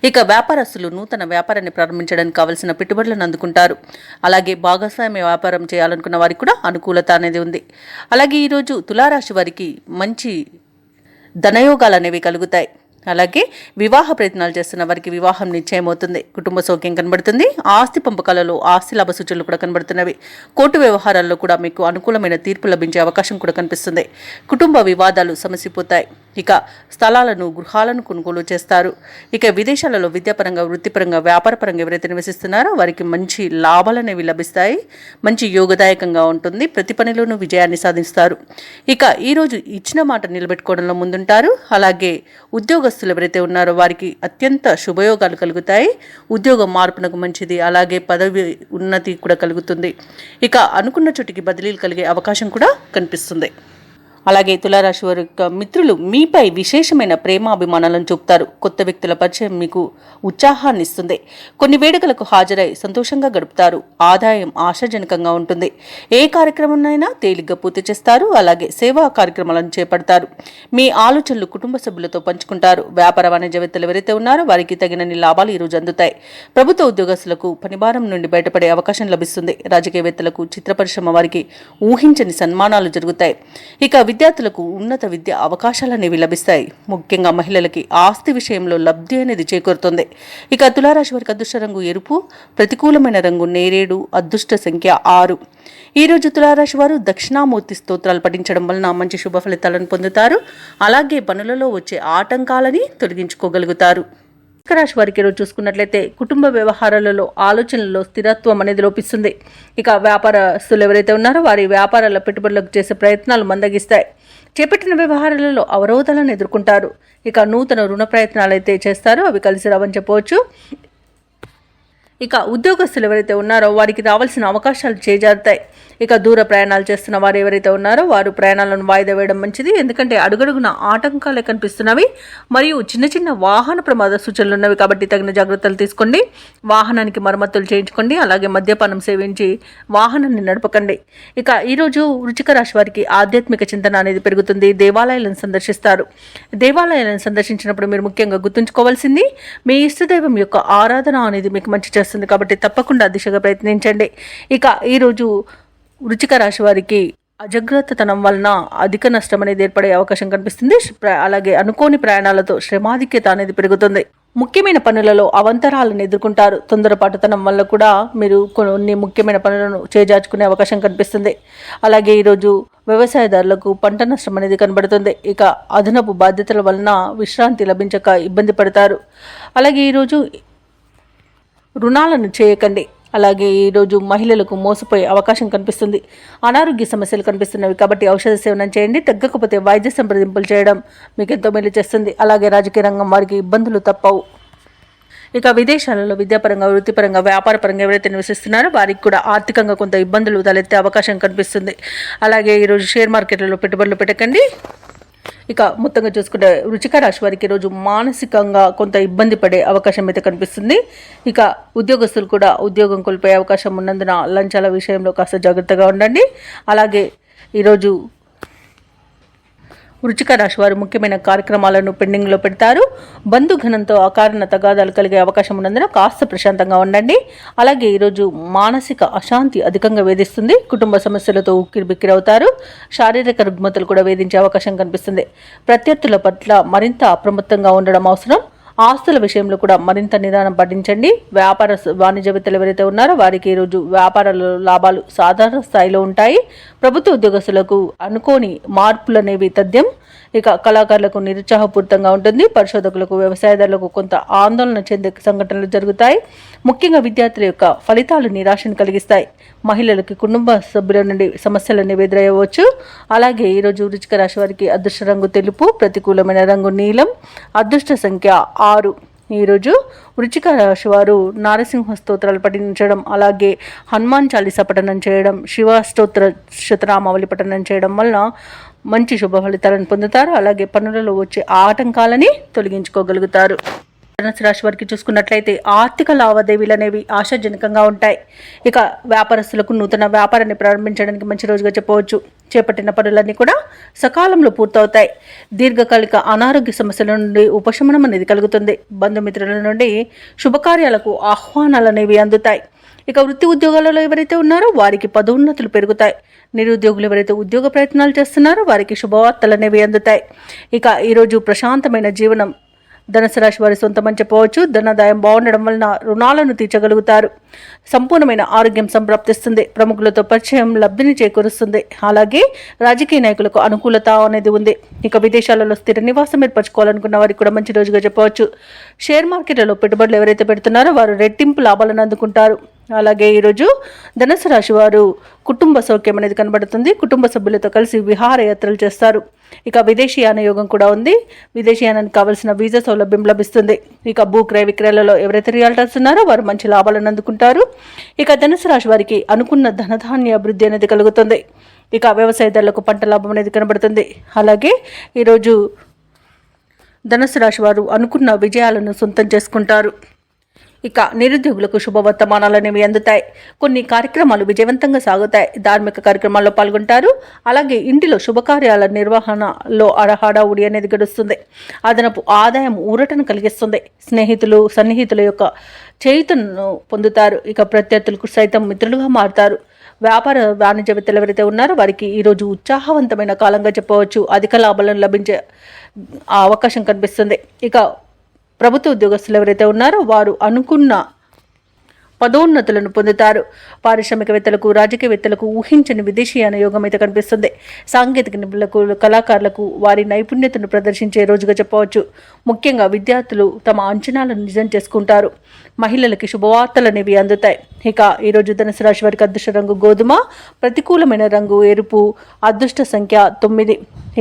ఇక వ్యాపారస్తులు నూతన వ్యాపారాన్ని ప్రారంభించడానికి కావలసిన పెట్టుబడులను అందుకుంటారు. అలాగే భాగస్వామ్య వ్యాపారం చేయాలనుకున్న వారికి కూడా అనుకూలత అనేది ఉంది. అలాగే ఈరోజు తులారాశి వారికి మంచి ధనయోగాలు అనేవి కలుగుతాయి. అలాగే వివాహ ప్రయత్నాలు చేస్తున్న వారికి వివాహం నిశ్చయమవుతుంది. కుటుంబ సౌఖ్యం కనబడుతుంది. ఆస్తి పంపకాలలో ఆస్తి లాభ సూచనలు కూడా కనబడుతున్నవి. కోర్టు వ్యవహారాల్లో కూడా మీకు అనుకూలమైన తీర్పు లభించే అవకాశం కూడా కనిపిస్తుంది. కుటుంబ వివాదాలు సమసిపోతాయి. ఇక స్థలాలను, గృహాలను కొనుగోలు చేస్తారు. ఇక విదేశాలలో విద్యాపరంగా, వృత్తిపరంగా, వ్యాపారపరంగా ఎవరైతే నివసిస్తున్నారో వారికి మంచి లాభాలు అనేవి లభిస్తాయి. మంచి యోగదాయకంగా ఉంటుంది. ప్రతి పనిలోనూ విజయాన్ని సాధిస్తారు. ఇక ఈరోజు ఇచ్చిన మాట నిలబెట్టుకోవడంలో ముందుంటారు. అలాగే ఉద్యోగస్తులు ఎవరైతే ఉన్నారో వారికి అత్యంత శుభయోగాలు కలుగుతాయి. ఉద్యోగం మార్పునకు మంచిది. అలాగే పదవి ఉన్నతి కూడా కలుగుతుంది. ఇక అనుకున్న చోటికి బదిలీలు కలిగే అవకాశం కూడా కనిపిస్తుంది. అలాగే తులారాశి వారి యొక్క మిత్రులు మీపై విశేషమైన ప్రేమాభిమానాలను చూపుతారు. కొత్త వ్యక్తుల పరిచయం మీకు ఉత్సాహాన్ని ఇస్తుంది. కొన్ని వేడుకలకు హాజరై సంతోషంగా గడుపుతారు. ఆదాయం ఆశాజనకంగా ఉంటుంది. ఏ కార్యక్రమాన్నైనా తేలిగ్గా పూర్తి చేస్తారు. అలాగే సేవా కార్యక్రమాలను చేపడతారు. మీ ఆలోచనలు కుటుంబ సభ్యులతో పంచుకుంటారు. వ్యాపార వాణిజ్యవేత్తలు ఎవరైతే ఉన్నారో వారికి తగినన్ని లాభాలు ఈరోజు అందుతాయి. ప్రభుత్వ ఉద్యోగస్తులకు పనిభారం నుండి బయటపడే అవకాశం లభిస్తుంది. రాజకీయవేత్తలకు, చిత్ర పరిశ్రమ వారికి ఊహించని సన్మానాలు జరుగుతాయి. ఇక విద్యార్థులకు ఉన్నత విద్య అవకాశాలు అనేవి లభిస్తాయి. ముఖ్యంగా మహిళలకి ఆస్తి విషయంలో లబ్ధి అనేది చేకూరుతుంది. ఇక తులారాశి వారికి అదృష్ట రంగు ఎరుపు, ప్రతికూలమైన రంగు నేరేడు, అదృష్ట సంఖ్య 6. ఈరోజు తులారాశి వారు దక్షిణామూర్తి స్తోత్రాలు పఠించడం వలన మంచి శుభ ఫలితాలను పొందుతారు. అలాగే పనులలో వచ్చే ఆటంకాలని తొలగించుకోగలుగుతారు. రాశి వారికి ఈరోజు చూసుకున్నట్లయితే కుటుంబ వ్యవహారాలలో ఆలోచనలలో స్థిరత్వం అనేది లోపిస్తుంది. ఇక వ్యాపారస్తులు ఎవరైతే ఉన్నారో వారి వ్యాపారాల పెట్టుబడులకు చేసే ప్రయత్నాలు మందగిస్తాయి. చేపట్టిన వ్యవహారాలలో అవరోధాలను ఎదుర్కొంటారు. ఇక నూతన రుణ ప్రయత్నాలు అయితే చేస్తారో అవి కలిసి రావని చెప్పవచ్చు. ఇక ఉద్యోగస్తులు ఎవరైతే ఉన్నారో వారికి రావాల్సిన అవకాశాలు చేజారుతాయి. ఇక దూర ప్రయాణాలు చేస్తున్న వారు ఎవరైతే ఉన్నారో వారు ప్రయాణాలను వాయిదా వేయడం మంచిది. ఎందుకంటే అడుగడుగున ఆటంకాలే కనిపిస్తున్నవి మరియు చిన్న చిన్న వాహన ప్రమాద సూచనలు ఉన్నవి. కాబట్టి తగిన జాగ్రత్తలు తీసుకోండి. వాహనానికి మరమ్మతులు చేయించుకోండి. అలాగే మద్యపానం సేవించి వాహనాన్ని నడపకండి. ఇక ఈరోజు వృశ్చిక రాశి వారికి ఆధ్యాత్మిక చింతన అనేది పెరుగుతుంది. దేవాలయాలను సందర్శిస్తారు. దేవాలయాలను సందర్శించినప్పుడు మీరు ముఖ్యంగా గుర్తుంచుకోవాల్సింది మీ ఇష్టదైవం యొక్క ఆరాధన అనేది మీకు మంచి చేస్తుంది. కాబట్టి తప్పకుండా దిశగా ప్రయత్నించండి. ఇక ఈరోజు వృశ్చిక రాశి వారికి అజాగ్రత్తతనం వలన అధిక నష్టం అనేది ఏర్పడే అవకాశం కనిపిస్తుంది. అలాగే అనుకోని ప్రయాణాలతో శ్రమాధిక్యత అనేది పెరుగుతుంది. ముఖ్యమైన పనులలో అవంతరాలను ఎదుర్కొంటారు. తొందరపాటుతనం వల్ల కూడా మీరు కొన్ని ముఖ్యమైన పనులను చేజార్చుకునే అవకాశం కనిపిస్తుంది. అలాగే ఈరోజు వ్యవసాయదారులకు పంట నష్టం అనేది కనబడుతుంది. ఇక అదనపు బాధ్యతల వలన విశ్రాంతి లభించక ఇబ్బంది పడతారు. అలాగే ఈరోజు రుణాలను చేయకండి. అలాగే ఈరోజు మహిళలకు మోసపోయే అవకాశం కనిపిస్తుంది. అనారోగ్య సమస్యలు కనిపిస్తున్నవి కాబట్టి ఔషధ సేవనం చేయండి. తగ్గకపోతే వైద్య సంప్రదింపులు చేయడం మీకు ఎంతో మేలు చేస్తుంది. అలాగే రాజకీయ రంగం వారికి ఇబ్బందులు తప్పవు. ఇక విదేశాలలో విద్యాపరంగా, వృత్తిపరంగా, వ్యాపారపరంగా ఎవరైతే నివసిస్తున్నారో వారికి కూడా ఆర్థికంగా కొంత ఇబ్బందులు తలెత్తే అవకాశం కనిపిస్తుంది. అలాగే ఈరోజు షేర్ మార్కెట్లలో పెట్టుబడులు పెట్టకండి. ఇక మొత్తంగా చూసుకుంటే వృశ్చిక రాశి వారికి ఈరోజు మానసికంగా కొంత ఇబ్బంది పడే అవకాశం అయితే కనిపిస్తుంది. ఇక ఉద్యోగస్తులు కూడా ఉద్యోగం కోల్పోయే అవకాశం ఉన్నందున లంచాల విషయంలో కాస్త జాగ్రత్తగా ఉండండి. అలాగే ఈరోజు వృశ్చిక రాశి వారు ముఖ్యమైన కార్యక్రమాలను పెండింగ్లో పెడతారు. బంధుఘనంతో అకారణ తగాదాలు కలిగే అవకాశం ఉన్నందున కాస్త ప్రశాంతంగా ఉండండి. అలాగే ఈరోజు మానసిక అశాంతి అధికంగా వేధిస్తుంది. కుటుంబ సమస్యలతో ఉక్కిరిబిక్కిరవుతారు. శారీరక రుగ్మతలు కూడా వేధించే అవకాశం కనిపిస్తుంది. ప్రత్యర్థుల పట్ల మరింత అప్రమత్తంగా ఉండడం అవసరం. ఆస్తుల విషయంలో కూడా మరింత నిదానం పాటించండి. వ్యాపార వాణిజ్యవేత్తలు ఎవరైతే ఉన్నారో వారికి ఈరోజు వ్యాపారాల లాభాలు సాధారణ స్థాయిలో ఉంటాయి. ప్రభుత్వ ఉద్యోగస్తులకు అనుకోని మార్పులు అనేవి తథ్యం. ఇక కళాకారులకు నిరుత్సాహపూరితంగా ఉంటుంది. పరిశోధకులకు, వ్యవసాయదారులకు కొంత ఆందోళన చెందే సంఘటనలు జరుగుతాయి. ముఖ్యంగా విద్యార్థుల యొక్క ఫలితాలు నిరాశను కలిగిస్తాయి. మహిళలకి కుటుంబ సభ్యుల నుండి సమస్యలను ఎదురయ్యవచ్చు. అలాగే ఈరోజు వృశ్చిక రాశి వారికి అదృష్ట రంగు తెలుపు, ప్రతికూలమైన రంగు నీలం, అదృష్ట సంఖ్య 6. ఈరోజు వృశ్చిక రాశి వారు నారసింహ స్తోత్రాలు పఠించడం, అలాగే హనుమాన్ చాలీసా పఠనం చేయడం, శివ స్తోత్ర శతనామావళి పఠనం చేయడం వలన మంచి శుభ ఫలితాలను పొందుతారు. అలాగే పనులలో వచ్చే ఆటంకాలని తొలగించుకోగలుగుతారు. ధనుసు రాశి వారికి చూసుకున్నట్లయితే ఆర్థిక లావాదేవీలు అనేవి ఆశాజనకంగా ఉంటాయి. ఇక వ్యాపారస్తులకు నూతన వ్యాపారాన్ని ప్రారంభించడానికి మంచి రోజుగా చెప్పవచ్చు. చేపట్టిన పనులన్నీ కూడా సకాలంలో పూర్తవుతాయి. దీర్ఘకాలిక అనారోగ్య సమస్యల నుండి ఉపశమనం అనేది కలుగుతుంది. బంధుమిత్రుల నుండి శుభకార్యాలకు ఆహ్వానాలు అనేవి అందుతాయి. ఇక వృత్తి ఉద్యోగాలలో ఎవరైతే ఉన్నారో వారికి పదోన్నతులు పెరుగుతాయి. నిరుద్యోగులు ఎవరైతే ఉద్యోగ ప్రయత్నాలు చేస్తున్నారో వారికి శుభవార్తలు అనేవి అందుతాయి. ఇక ఈరోజు ప్రశాంతమైన జీవనం ధనుసు రాశి వారి సొంతమని చెప్పవచ్చు. ధనాదాయం బాగుండడం వలన రుణాలను తీర్చగలుగుతారు. సంపూర్ణమైన ఆరోగ్యం సంప్రాప్తిస్తుంది. ప్రముఖులతో పరిచయం లబ్ధిని చేకూరుస్తుంది. అలాగే రాజకీయ నాయకులకు అనుకూలత అనేది ఉంది. ఇక విదేశాలలో స్థిర నివాసం ఏర్పరచుకోవాలనుకున్న వారికి కూడా మంచి రోజుగా చెప్పవచ్చు. షేర్ మార్కెట్లలో పెట్టుబడులు ఎవరైతే పెడుతున్నారో వారు రెట్టింపు లాభాలను అందుకుంటారు. అలాగే ఈరోజు ధనుసు రాశి వారు కుటుంబ సౌఖ్యం అనేది కనబడుతుంది. కుటుంబ సభ్యులతో కలిసి విహారయాత్రలు చేస్తారు. ఇక విదేశీయాన యోగం కూడా ఉంది. విదేశీయానానికి కావాల్సిన వీసా సౌలభ్యం లభిస్తుంది. ఇక భూ క్రయ విక్రయాలలో ఎవరైతే రియాల్టర్స్ ఉన్నారో వారు మంచి లాభాలను అందుకుంటారు. ఇక ధనుసు రాశి వారికి అనుకున్న ధనధాన్య అభివృద్ధి అనేది కలుగుతుంది. ఇక వ్యవసాయదారులకు పంట లాభం అనేది కనబడుతుంది. అలాగే ఈరోజు ధనుసు రాశి వారు అనుకున్న విజయాలను సొంతం చేసుకుంటారు. ఇక నిరుద్యోగులకు శుభవర్తమానాలు అనేవి అందుతాయి. కొన్ని కార్యక్రమాలు విజయవంతంగా సాగుతాయి. ధార్మిక కార్యక్రమాల్లో పాల్గొంటారు. అలాగే ఇంటిలో శుభకార్యాల నిర్వహణలో హడావుడి అనేది గడుస్తుంది. అదనపు ఆదాయం ఊరటను కలిగిస్తుంది. స్నేహితులు, సన్నిహితుల యొక్క చేయుతను పొందుతారు. ఇక ప్రత్యర్థులకు సైతం మిత్రులుగా మారుతారు. వ్యాపార వాణిజ్యవేత్తలు ఎవరైతే ఉన్నారో వారికి ఈరోజు ఉత్సాహవంతమైన కాలంగా చెప్పవచ్చు. అధిక లాభాలను లభించే అవకాశం కనిపిస్తుంది. ఇక ప్రభుత్వ ఉద్యోగస్తులు ఎవరైతే ఉన్నారో వారు అనుకున్న పదోన్నతులను పొందుతారు. పారిశ్రామికవేత్తలకు, రాజకీయవేత్తలకు ఊహించని విదేశీయాన యోగం అయితే కనిపిస్తుంది. సాంకేతిక నిపుణులకు, కళాకారులకు వారి నైపుణ్యతను ప్రదర్శించే రోజుగా చెప్పవచ్చు. ముఖ్యంగా విద్యార్థులు తమ అంచనాలను నిజం చేసుకుంటారు. మహిళలకి శుభవార్తలు అనేవి అందుతాయి. ఇక ఈరోజు ధనుసు రాశి వారికి అదృష్ట రంగు గోధుమ, ప్రతికూలమైన రంగు ఎరుపు, అదృష్ట సంఖ్య 9.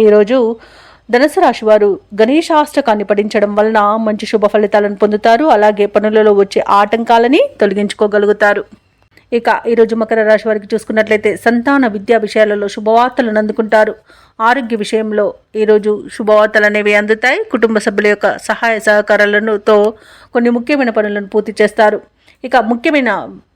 ఈరోజు ధనుసు రాశి వారు గణేశాష్టకాన్ని పఠించడం వలన మంచి శుభ ఫలితాలను పొందుతారు. అలాగే పనులలో వచ్చే ఆటంకాలని తొలగించుకోగలుగుతారు. ఇక ఈరోజు మకర రాశి వారికి చూసుకున్నట్లయితే సంతాన విద్యా విషయాలలో శుభవార్తలను అందుకుంటారు. ఆరోగ్య విషయంలో ఈరోజు శుభవార్తలు అనేవి అందుతాయి. కుటుంబ సభ్యుల యొక్క సహాయ సహకారాలతో కొన్ని ముఖ్యమైన పనులను పూర్తి చేస్తారు. ఇక ముఖ్యమైన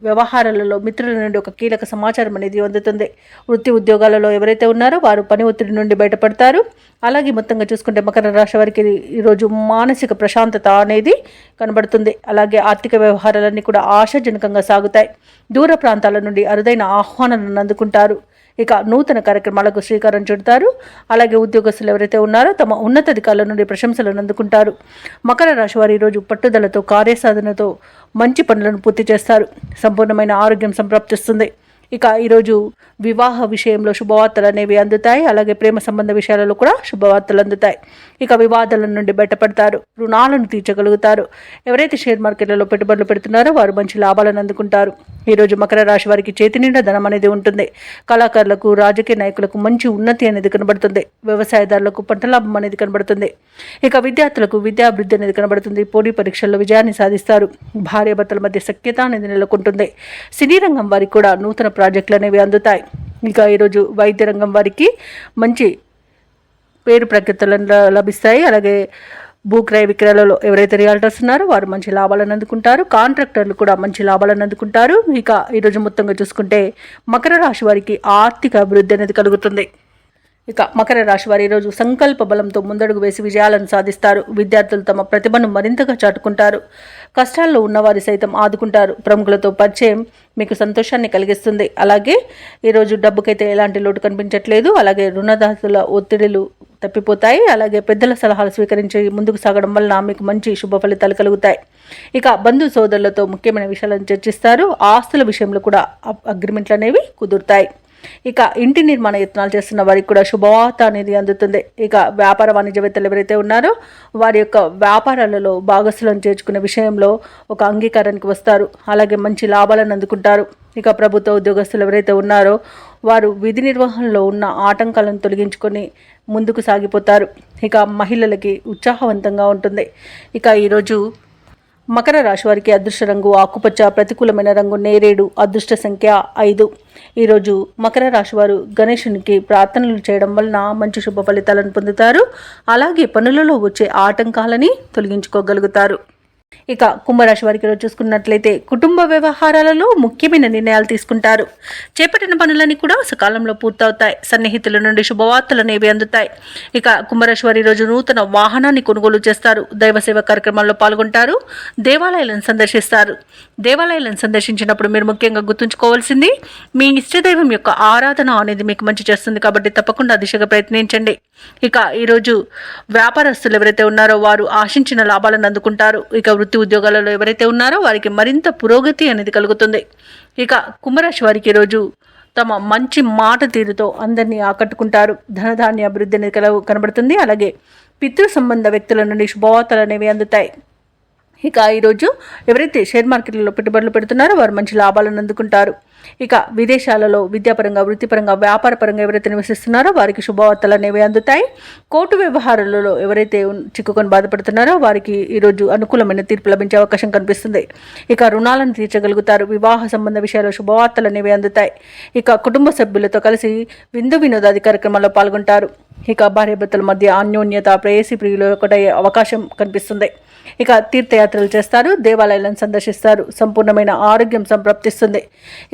వ్యవహారాలలో మిత్రుల నుండి ఒక కీలక సమాచారం అనేది అందుతుంది. వృత్తి ఉద్యోగాలలో ఎవరైతే ఉన్నారో వారు పని ఒత్తిడి నుండి బయటపడతారు. అలాగే మొత్తంగా చూసుకుంటే మకర రాశి వారికి ఈరోజు మానసిక ప్రశాంతత అనేది కనబడుతుంది. అలాగే ఆర్థిక వ్యవహారాలన్నీ కూడా ఆశాజనకంగా సాగుతాయి. దూర ప్రాంతాల నుండి అరుదైన ఆహ్వానాలను అందుకుంటారు. ఇక నూతన కార్యక్రమాలకు శ్రీకారం చుడతారు. అలాగే ఉద్యోగస్తులు ఎవరైతే ఉన్నారో తమ ఉన్నతాధికారుల నుండి ప్రశంసలను అందుకుంటారు. మకర రాశి వారు ఈరోజు పట్టుదలతో, కార్యసాధనతో మంచి పనులను పూర్తి చేస్తారు. సంపూర్ణమైన ఆరోగ్యం సంప్రాప్తిస్తుంది. ఇక ఈరోజు వివాహ విషయంలో శుభవార్తలు అనేవి అందుతాయి. అలాగే ప్రేమ సంబంధ విషయాలలో కూడా శుభవార్తలు అందుతాయి. ఇక వివాదాల నుండి బయటపడతారు. రుణాలను తీర్చగలుగుతారు. ఎవరైతే షేర్ మార్కెట్లలో పెట్టుబడులు పెడుతున్నారో వారు మంచి లాభాలను అందుకుంటారు. ఈరోజు మకర రాశి వారికి చేతి నిండా ధనం అనేది ఉంటుంది. కళాకారులకు, రాజకీయ నాయకులకు మంచి ఉన్నతి అనేది కనబడుతుంది. వ్యవసాయదారులకు పంట లాభం అనేది కనబడుతుంది. ఇక విద్యార్థులకు విద్యాభివృద్ధి అనేది కనబడుతుంది. పోటీ పరీక్షల్లో విజయాన్ని సాధిస్తారు. భార్యాభర్తల మధ్య సఖ్యత అనేది నెలకొంటుంది. సినీ రంగం వారికి కూడా నూతన ప్రాజెక్టులు అనేవి అందుతాయి. ఇక ఈరోజు వైద్య రంగం వారికి మంచి పేరు ప్రఖ్యాతులను లభిస్తాయి. అలాగే భూక్రయ విక్రయాలలో ఎవరైతే రియాల్టర్స్ ఉన్నారో వారు మంచి లాభాలను అందుకుంటారు. కాంట్రాక్టర్లు కూడా మంచి లాభాలను అందుకుంటారు. ఇక ఈరోజు మొత్తంగా చూసుకుంటే మకర రాశి వారికి ఆర్థిక అభివృద్ధి అనేది కలుగుతుంది. ఇక మకర రాశి వారు ఈరోజు సంకల్ప బలంతో ముందడుగు వేసి విజయాలను సాధిస్తారు. విద్యార్థులు తమ ప్రతిభను మరింతగా చాటుకుంటారు. కష్టాల్లో ఉన్నవారి సైతం ఆదుకుంటారు. ప్రముఖులతో పరిచయం మీకు సంతోషాన్ని కలిగిస్తుంది. అలాగే ఈరోజు డబ్బుకైతే ఎలాంటి లోటు కనిపించట్లేదు. అలాగే రుణదాతల ఒత్తిడిలు తప్పిపోతాయి. అలాగే పెద్దల సలహాలు స్వీకరించి ముందుకు సాగడం వలన మీకు మంచి శుభ ఫలితాలు కలుగుతాయి. ఇక బంధు సోదరులతో ముఖ్యమైన విషయాలను చర్చిస్తారు. ఆస్తుల విషయంలో కూడా అగ్రిమెంట్లు అనేవి కుదురుతాయి. ఇక ఇంటి నిర్మాణ యత్నాలు చేస్తున్న వారికి కూడా శుభవార్త అనేది అందుతుంది. ఇక వ్యాపార వాణిజ్యవేత్తలు ఎవరైతే ఉన్నారో వారి యొక్క వ్యాపారాలలో భాగస్వాలను చేర్చుకునే విషయంలో ఒక అంగీకారానికి వస్తారు. అలాగే మంచి లాభాలను అందుకుంటారు. ఇక ప్రభుత్వ ఉద్యోగస్తులు ఎవరైతే ఉన్నారో వారు విధి నిర్వహణలో ఉన్న ఆటంకాలను తొలగించుకొని ముందుకు సాగిపోతారు. ఇక మహిళలకి ఉత్సాహవంతంగా ఉంటుంది. ఇక ఈరోజు మకర రాశి వారికి అదృష్ట రంగు ఆకుపచ్చ, ప్రతికూలమైన రంగు నేరేడు, అదృష్ట సంఖ్య 5. ఈరోజు మకర రాశి వారు గణేశునికి ప్రార్థనలు చేయడం వలన మంచి శుభ ఫలితాలను పొందుతారు. అలాగే పనులలో వచ్చే ఆటంకాలని తొలగించుకోగలుగుతారు. ఇక కుంభరాశి వారికి రోజు చూసుకున్నట్లయితే కుటుంబ వ్యవహారాలలో ముఖ్యమైన నిర్ణయాలు తీసుకుంటారు. చేపట్టిన పనులన్నీ కూడా సకాలంలో పూర్తవుతాయి. సన్నిహితుల నుండి శుభవార్తలు అనేవి అందుతాయి. ఇక కుంభరాశి వారి రోజు నూతన వాహనాన్ని కొనుగోలు చేస్తారు. దైవ సేవ కార్యక్రమాల్లో పాల్గొంటారు. దేవాలయాలను సందర్శిస్తారు. దేవాలయాలను సందర్శించినప్పుడు మీరు ముఖ్యంగా గుర్తుంచుకోవాల్సింది మీ ఇష్టదైవం యొక్క ఆరాధన అనేది మీకు మంచి చేస్తుంది. కాబట్టి తప్పకుండా దిశగా ప్రయత్నించండి. ఇక ఈరోజు వ్యాపారస్తులు ఎవరైతే ఉన్నారో వారు ఆశించిన లాభాలను అందుకుంటారు. ఇక వృత్తి ఉద్యోగాలలో ఎవరైతే ఉన్నారో వారికి మరింత పురోగతి అనేది కలుగుతుంది. ఇక కుంభరాశి వారికి ఈరోజు తమ మంచి మాట తీరుతో అందరినీ ఆకట్టుకుంటారు. ధనధాన్య అభివృద్ధి అనేది కనబడుతుంది. అలాగే పితృ సంబంధ వ్యక్తుల నుండి శుభవార్తలు అనేవి అందుతాయి. ఇక ఈరోజు ఎవరైతే షేర్ మార్కెట్లలో పెట్టుబడులు పెడుతున్నారో వారు మంచి లాభాలను అందుకుంటారు. ఇక విదేశాలలో విద్యాపరంగా, వృత్తిపరంగా, వ్యాపారపరంగా ఎవరైతే నివసిస్తున్నారో వారికి శుభవార్తలు అనేవి అందుతాయి. కోర్టు వ్యవహారాలలో ఎవరైతే చిక్కుకొని బాధపడుతున్నారో వారికి ఈరోజు అనుకూలమైన తీర్పు లభించే అవకాశం కనిపిస్తుంది. ఇక రుణాలను తీర్చగలుగుతారు. వివాహ సంబంధ విషయాల్లో శుభవార్తలు అనేవి అందుతాయి. ఇక కుటుంబ సభ్యులతో కలిసి విందు వినోదాది కార్యక్రమాల్లో పాల్గొంటారు. ఇక భార్యాభర్తల మధ్య అన్యోన్యత, ప్రేయసి ప్రియులు ఒకటయ్యే అవకాశం కనిపిస్తుంది. ఇక తీర్థయాత్రలు చేస్తారు. దేవాలయాలను సందర్శిస్తారు. సంపూర్ణమైన ఆరోగ్యం సంప్రాప్తిస్తుంది.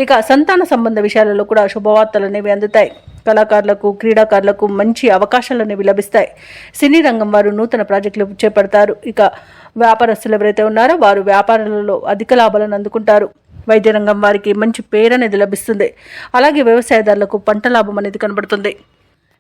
ఇక సంతాన సంబంధ విషయాలలో కూడా శుభవార్తలు అనేవి అందుతాయి. కళాకారులకు, క్రీడాకారులకు మంచి అవకాశాలు అనేవి లభిస్తాయి. సినీ రంగం వారు నూతన ప్రాజెక్టులు చేపడతారు. ఇక వ్యాపారస్తులు ఎవరైతే ఉన్నారో వారు వ్యాపారాలలో అధిక లాభాలను అందుకుంటారు. వైద్య రంగం వారికి మంచి పేరు అనేది లభిస్తుంది. అలాగే వ్యవసాయదారులకు పంట లాభం అనేది కనబడుతుంది.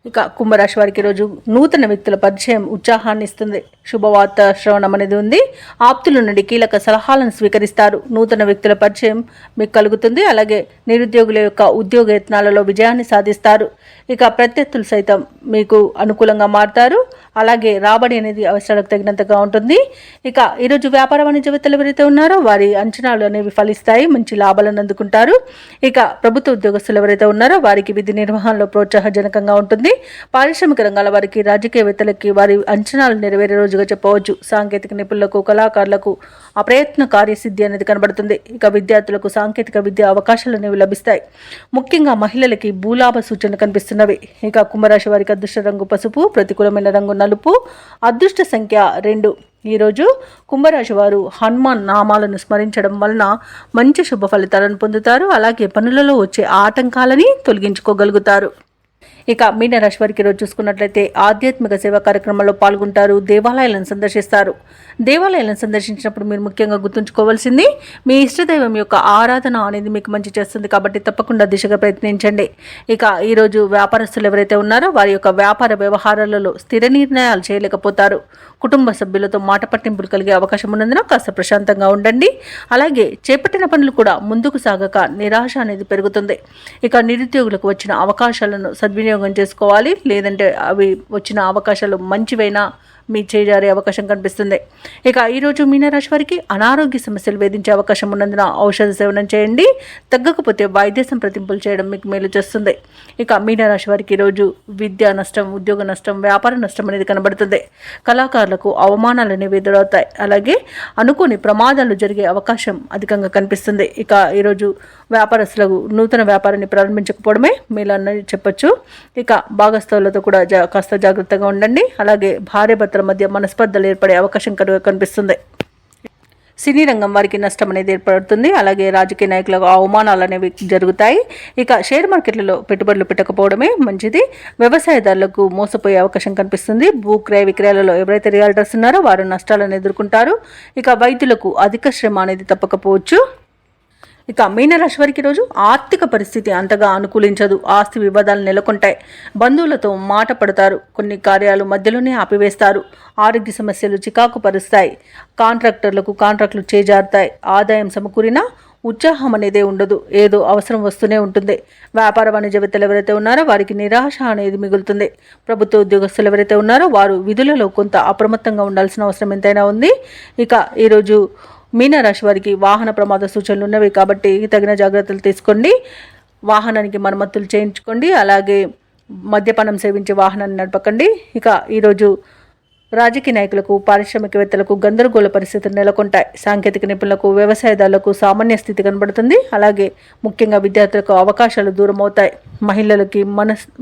ఇక కుంభరాశి వారికి ఈరోజు నూతన వ్యక్తుల పరిచయం ఉత్సాహాన్ని ఇస్తుంది. శుభవార్త శ్రవణం అనేది ఉంది. ఆప్తుల నుండి కీలక సలహాలను స్వీకరిస్తారు. నూతన వ్యక్తుల పరిచయం మీకు కలుగుతుంది. అలాగే నిరుద్యోగుల యొక్క ఉద్యోగ యత్నాలలో విజయాన్ని సాధిస్తారు. ఇక ప్రత్యర్థులు సైతం మీకు అనుకూలంగా మారుతారు. అలాగే రాబడి అనేది అవసరాలకు తగినంతగా ఉంటుంది. ఇక ఈరోజు వ్యాపార వాణిజ్యవేత్తలు ఎవరైతే ఉన్నారో వారి అంచనాలు అనేవి ఫలిస్తాయి. మంచి లాభాలను అందుకుంటారు. ఇక ప్రభుత్వ ఉద్యోగస్తులు ఎవరైతే ఉన్నారో వారికి విధి నిర్వహణలో ప్రోత్సాహజనకంగా ఉంటుంది. పారిశ్రామిక రంగాల వారికి, రాజకీయవేత్తలకి వారి అంచనాలు నెరవేరే రోజుగా చెప్పవచ్చు. సాంకేతిక నిపుణులకు, కళాకారులకు అప్రయత్న కార్యసిద్ధి అనేది కనబడుతుంది. ఇక విద్యార్థులకు సాంకేతిక విద్య అవకాశాలు అనేవి లభిస్తాయి. ముఖ్యంగా మహిళలకి భూలాభ సూచనలు కనిపిస్తున్నవి. ఇక కుంభరాశి వారికి అదృష్ట రంగు పసుపు, ప్రతికూలమైన రంగు నలుపు, అదృష్ట సంఖ్య 2. ఈరోజు కుంభరాశి వారు హనుమాన్ నామాలను స్మరించడం వలన మంచి శుభ ఫలితాలను పొందుతారు. అలాగే పనులలో వచ్చే ఆటంకాలని తొలగించుకోగలుగుతారు. ఇక మీనరాశి వారికి ఈరోజు చూసుకున్నట్లయితే ఆధ్యాత్మిక సేవా కార్యక్రమాల్లో పాల్గొంటారు. దేవాలయాలను సందర్శిస్తారు. దేవాలయాలను సందర్శించినప్పుడు మీరు ముఖ్యంగా గుర్తుంచుకోవాల్సింది మీ ఇష్టదైవం యొక్క ఆరాధన అనేది మీకు మంచి చేస్తుంది. కాబట్టి తప్పకుండా దిశగా ప్రయత్నించండి. ఇక ఈరోజు వ్యాపారస్తులు ఎవరైతే ఉన్నారో వారి యొక్క వ్యాపార వ్యవహారాలలో స్థిర నిర్ణయాలు చేయలేకపోతారు. కుటుంబ సభ్యులతో మాట పట్టింపులు కలిగే అవకాశం ఉన్నందున కాస్త ప్రశాంతంగా ఉండండి. అలాగే చేపట్టిన పనులు కూడా ముందుకు సాగక నిరాశ అనేది పెరుగుతుంది. ఇక నిరుద్యోగులకు వచ్చిన అవకాశాలను సద్వినియోగం చేసుకోవాలి. లేదంటే అవి వచ్చిన అవకాశాలు మంచివైనా మీ చేజారే అవకాశం కనిపిస్తుంది. ఇక ఈరోజు మీనరాశి వారికి అనారోగ్య సమస్యలు వేధించే అవకాశం ఉన్నందున ఔషధ సేవనం చేయండి. తగ్గకపోతే వైద్య సంప్రదింపులు చేయడం మీకు మేలు చేస్తుంది. ఇక మీనరాశి వారికి ఈరోజు విద్యా నష్టం, ఉద్యోగ నష్టం, వ్యాపార నష్టం అనేది కనబడుతుంది. కళాకారులకు అవమానాలు అనేవి ఎదురవుతాయి. అలాగే అనుకోని ప్రమాదాలు జరిగే అవకాశం అధికంగా కనిపిస్తుంది. ఇక ఈరోజు వ్యాపారస్తులకు నూతన వ్యాపారాన్ని ప్రారంభించకపోవడమే మేలన్నది చెప్పొచ్చు. ఇక భాగస్థులతో కూడా కాస్త జాగ్రత్తగా ఉండండి. అలాగే భార్య భర్తల మధ్య మనస్పర్ధలు ఏర్పడే అవకాశం కనిపిస్తుంది. సినీ రంగం వారికి నష్టం అనేది ఏర్పడుతుంది. అలాగే రాజకీయ నాయకులకు అవమానాలు అనేవి జరుగుతాయి. ఇక షేర్ మార్కెట్లలో పెట్టుబడులు పెట్టకపోవడమే మంచిది. వ్యవసాయదారులకు మోసపోయే అవకాశం కనిపిస్తుంది. భూ క్రయ విక్రయాలలో ఎవరైతే రియాల్టర్స్ ఉన్నారో వారు నష్టాలను ఎదుర్కొంటారు. ఇక వైద్యులకు అధిక శ్రమ అనేది తప్పకపోవచ్చు. ఇక మీనరాశి వారికి రోజు ఆర్థిక పరిస్థితి అంతగా అనుకూలించదు. ఆస్తి వివాదాలు నెలకొంటాయి. బంధువులతో మాట పడతారు. కొన్ని కార్యాలు మధ్యలోనే ఆపివేస్తారు. ఆరోగ్య సమస్యలు చికాకు పరుస్తాయి. కాంట్రాక్టులు చేజారుతాయి. ఆదాయం సమకూరినా ఉత్సాహం అనేదే ఉండదు. ఏదో అవసరం వస్తూనే ఉంటుంది. వ్యాపార వాణిజ్యవేత్తలు ఎవరైతే ఉన్నారో వారికి నిరాశ అనేది మిగులుతుంది. ప్రభుత్వ ఉద్యోగస్తులు ఎవరైతే ఉన్నారో వారు విధులలో కొంత అప్రమత్తంగా ఉండాల్సిన అవసరం ఎంతైనా ఉంది. ఇక ఈరోజు మీనరాశి వారికి వాహన ప్రమాద సూచనలు ఉన్నవి కాబట్టి తగిన జాగ్రత్తలు తీసుకోండి. వాహనానికి మరమ్మతులు చేయించుకోండి. అలాగే మద్యపానం సేవించే వాహనాన్ని నడపకండి. ఇక ఈరోజు రాజకీయ నాయకులకు, పారిశ్రామికవేత్తలకు గందరగోళ పరిస్థితులు నెలకొంటాయి. సాంకేతిక నిపుణులకు, వ్యవసాయదారులకు సామాన్య స్థితి కనబడుతుంది. అలాగే ముఖ్యంగా విద్యార్థులకు అవకాశాలు దూరం అవుతాయి. మహిళలకి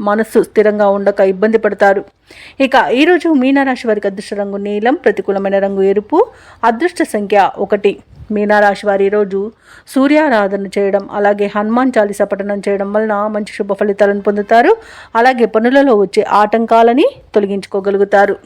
మనస్సు స్థిరంగా ఉండక ఇబ్బంది పడతారు. ఇక ఈరోజు మీనరాశి వారికి అదృష్ట రంగు నీలం, ప్రతికూలమైన రంగు ఎరుపు, అదృష్ట సంఖ్య 1. మీనరాశి వారి ఈరోజు సూర్యారాధన చేయడం, అలాగే హనుమాన్ చాలీసా పఠనం చేయడం వలన మంచి శుభ ఫలితాలను పొందుతారు. అలాగే పనులలో వచ్చే ఆటంకాలని తొలగించుకోగలుగుతారు.